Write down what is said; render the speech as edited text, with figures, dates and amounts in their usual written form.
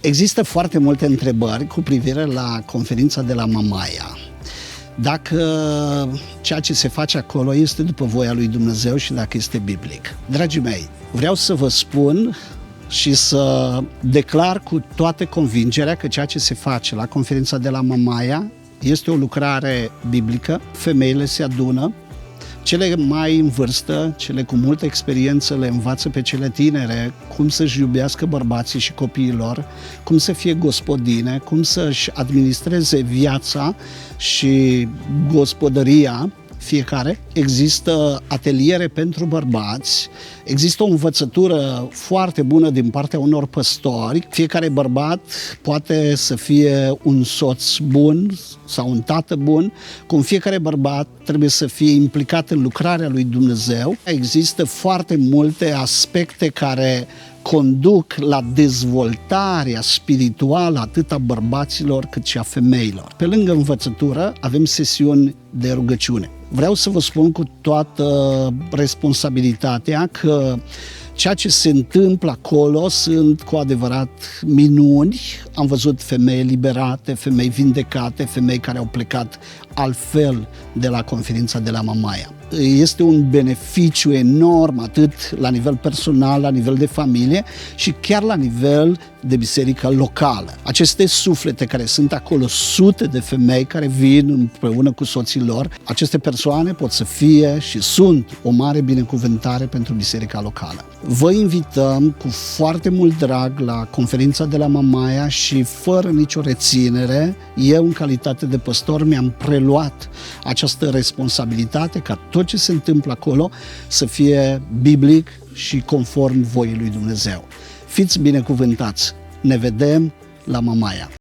Există foarte multe întrebări cu privire la conferința de la Mamaia. Dacă ceea ce se face acolo este după voia lui Dumnezeu și dacă este biblic. Dragii mei, vreau să vă spun și să declar cu toată convingerea că ceea ce se face la conferința de la Mamaia este o lucrare biblică. Femeile se adună, cele mai în vârstă, cele cu multă experiență le învață pe cele tinere cum să-și iubească bărbații și copiilor, cum să fie gospodine, cum să-și administreze viața și gospodăria fiecare. Există ateliere pentru bărbați, există o învățătură foarte bună din partea unor păstori. Fiecare bărbat poate să fie un soț bun sau un tată bun, cum fiecare bărbat trebuie să fie implicat în lucrarea lui Dumnezeu. Există foarte multe aspecte care conduc la dezvoltarea spirituală atât a bărbaților cât și a femeilor. Pe lângă învățătură avem sesiuni de rugăciune. Vreau să vă spun cu toată responsabilitatea că ceea ce se întâmplă acolo sunt cu adevărat minuni. Am văzut femei eliberate, femei vindecate, femei care au plecat altfel de la conferința de la Mamaia. Este un beneficiu enorm atât la nivel personal, la nivel de familie și chiar la nivel de biserică locală. Aceste suflete care sunt acolo, sute de femei care vin împreună cu soții lor, aceste persoane pot să fie și sunt o mare binecuvântare pentru biserica locală. Vă invităm cu foarte mult drag la conferința de la Mamaia și fără nicio reținere, eu în calitate de păstor mi-am preluat această responsabilitate ca tot ce se întâmplă acolo să fie biblic și conform voii lui Dumnezeu. Fiți binecuvântați! Ne vedem la Mamaia!